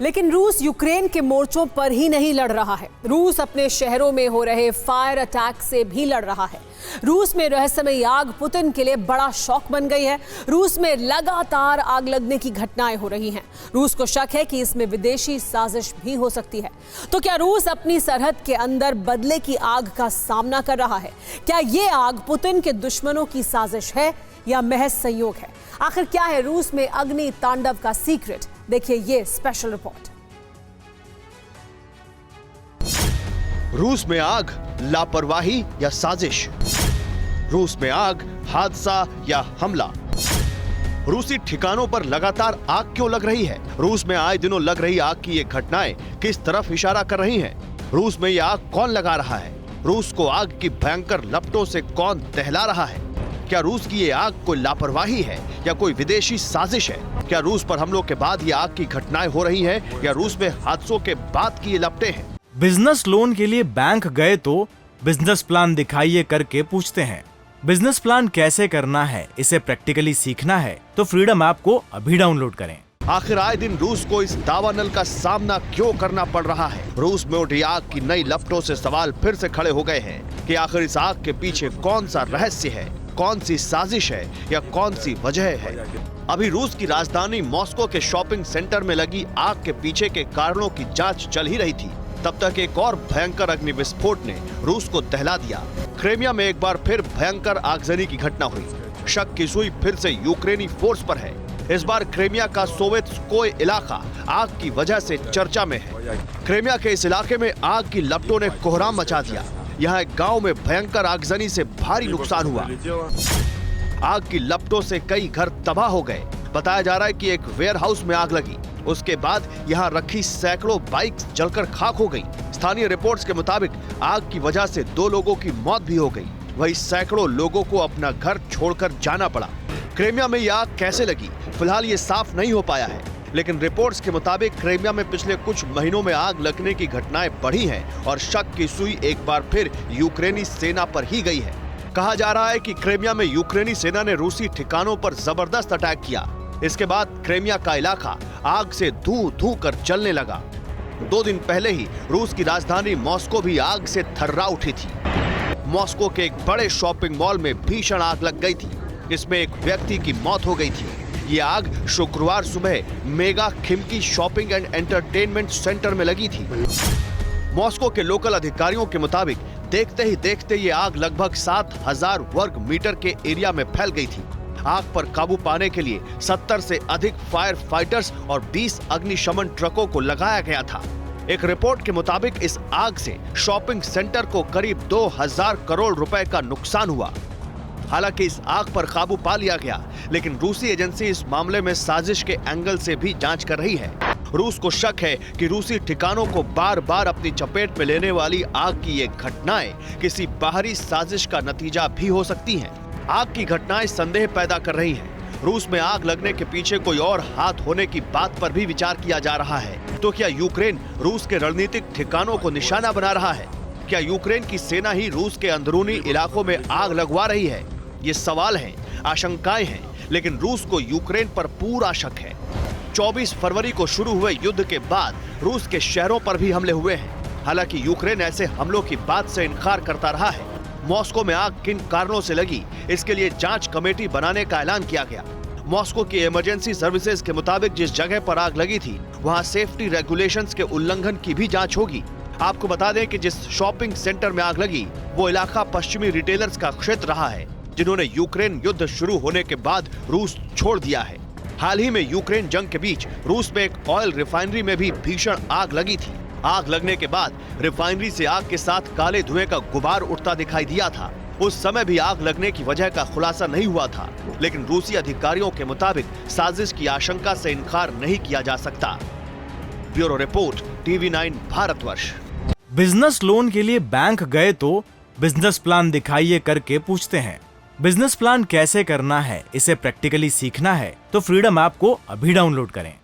लेकिन रूस यूक्रेन के मोर्चों पर ही नहीं लड़ रहा है। रूस अपने शहरों में हो रहे फायर अटैक से भी लड़ रहा है। रूस में रहस्यमयी आग पुतिन के लिए बड़ा शौक बन गई है। रूस में लगातार आग लगने की घटनाएं हो रही हैं। रूस को शक है कि इसमें विदेशी साजिश भी हो सकती है। तो क्या रूस अपनी सरहद के अंदर बदले की आग का सामना कर रहा है? क्या ये आग पुतिन के दुश्मनों की साजिश है या महज संयोग है? आखिर क्या है रूस में अग्नि तांडव का सीक्रेट? देखिए ये स्पेशल रिपोर्ट। रूस में आग, लापरवाही या साजिश? रूस में आग, हादसा या हमला? रूसी ठिकानों पर लगातार आग क्यों लग रही है? रूस में आए दिनों लग रही आग की ये घटनाएं किस तरफ इशारा कर रही हैं? रूस में ये आग कौन लगा रहा है? रूस को आग की भयंकर लपटों से कौन दहला रहा है? क्या रूस की ये आग कोई लापरवाही है या कोई विदेशी साजिश है? क्या रूस पर हमलों के बाद ये आग की घटनाएं हो रही हैं या रूस में हादसों के बाद की ये लपटें हैं? बिजनेस लोन के लिए बैंक गए तो बिजनेस प्लान दिखाइए करके पूछते हैं। बिजनेस प्लान कैसे करना है, इसे प्रैक्टिकली सीखना है तो फ्रीडम ऐप को अभी डाउनलोड करें। आखिर आए दिन रूस को इस दावानल का सामना क्यों करना पड़ रहा है? रूस में उठी आग की नई लपटों से सवाल फिर से खड़े हो गए हैं कि आखिर इस आग के पीछे कौन सा रहस्य है, कौन सी साजिश है या कौन सी वजह है? अभी रूस की राजधानी मॉस्को के शॉपिंग सेंटर में लगी आग के पीछे के कारणों की जांच चल ही रही थी, तब तक एक और भयंकर अग्नि विस्फोट ने रूस को दहला दिया। क्रेमिया में एक बार फिर भयंकर आगजनी की घटना हुई। शक की सुई फिर से यूक्रेनी फोर्स पर है। इस बार क्रेमिया का सोवेत्स्कोय इलाका आग की वजह से चर्चा में है। क्रेमिया के इस इलाके में आग की लपटों ने कोहराम मचा दिया। यहाँ एक गांव में भयंकर आगजनी से भारी नुकसान हुआ। आग की लपटों से कई घर तबाह हो गए। बताया जा रहा है कि एक वेयरहाउस में आग लगी। उसके बाद यहाँ रखी सैकड़ों बाइक्स जलकर खाक हो गई। स्थानीय रिपोर्ट्स के मुताबिक आग की वजह से 2 लोगों की मौत भी हो गई। वहीं सैकड़ों लोगों को अपना घर छोड़कर जाना पड़ा। क्रेमिया में यह आग कैसे लगी, फिलहाल ये साफ नहीं हो पाया है, लेकिन रिपोर्ट्स के मुताबिक क्रेमिया में पिछले कुछ महीनों में आग लगने की घटनाएं बढ़ी हैं और शक की सुई एक बार फिर यूक्रेनी सेना पर ही गई है। कहा जा रहा है कि क्रेमिया में यूक्रेनी सेना ने रूसी ठिकानों पर जबरदस्त अटैक किया। इसके बाद क्रेमिया का इलाका आग से धू कर जलने लगा। 2 दिन पहले ही रूस की राजधानी मॉस्को भी आग से थर्रा उठी थी। मॉस्को के एक बड़े शॉपिंग मॉल में भीषण आग लग गई थी। इसमें एक व्यक्ति की मौत हो गई थी। ये आग शुक्रवार सुबह mega खिमकी shopping and entertainment centre में लगी थी। मॉस्को के लोकल अधिकारियों के मुताबिक देखते ही देखते ये आग लगभग 7000 वर्ग मीटर के एरिया में फैल गई थी। आग पर काबू पाने के लिए 70 से अधिक फायर फाइटर्स और 20 अग्निशमन ट्रकों को लगाया गया था। एक रिपोर्ट के मुताबिक इस आग से शॉपिंग सेंटर को करीब 2000 करोड़ रुपए का नुकसान हुआ। हालांकि इस आग पर काबू पा लिया गया, लेकिन रूसी एजेंसी इस मामले में साजिश के एंगल से भी जांच कर रही है। रूस को शक है कि रूसी ठिकानों को बार बार अपनी चपेट में लेने वाली आग की ये घटनाएं किसी बाहरी साजिश का नतीजा भी हो सकती हैं। आग की घटनाएं संदेह पैदा कर रही हैं। रूस में आग लगने के पीछे कोई और हाथ होने की बात पर भी विचार किया जा रहा है। तो क्या यूक्रेन रूस के रणनीतिक ठिकानों को निशाना बना रहा है? क्या यूक्रेन की सेना ही रूस के अंदरूनी इलाकों में आग लगवा रही है? ये सवाल हैं, आशंकाएं हैं, लेकिन रूस को यूक्रेन पर पूरा शक है। 24 फरवरी को शुरू हुए युद्ध के बाद रूस के शहरों पर भी हमले हुए हैं। हालांकि यूक्रेन ऐसे हमलों की बात से इनकार करता रहा है। मॉस्को में आग किन कारणों से लगी, इसके लिए जांच कमेटी बनाने का ऐलान किया गया। मॉस्को की इमरजेंसी सर्विसेज के मुताबिक जिस जगह पर आग लगी थी वहां सेफ्टी रेगुलेशंस के उल्लंघन की भी जांच होगी। आपको बता दें कि जिस शॉपिंग सेंटर में आग लगी वो इलाका पश्चिमी रिटेलर्स का क्षेत्र रहा है, जिन्होंने यूक्रेन युद्ध शुरू होने के बाद रूस छोड़ दिया है। हाल ही में यूक्रेन जंग के बीच रूस में एक ऑयल रिफाइनरी में भी भीषण आग लगी थी। आग लगने के बाद रिफाइनरी से आग के साथ काले धुएं का गुबार उठता दिखाई दिया था। उस समय भी आग लगने की वजह का खुलासा नहीं हुआ था, लेकिन रूसी अधिकारियों के मुताबिक साजिश की आशंका से इनकार नहीं किया जा सकता। Bureau report, TV9 Bharatvarsh. Business loan के लिए बैंक गए तो बिजनेस प्लान दिखाइए करके पूछते हैं। बिजनेस प्लान कैसे करना है, इसे प्रैक्टिकली सीखना है तो फ्रीडम ऐप को अभी डाउनलोड करें।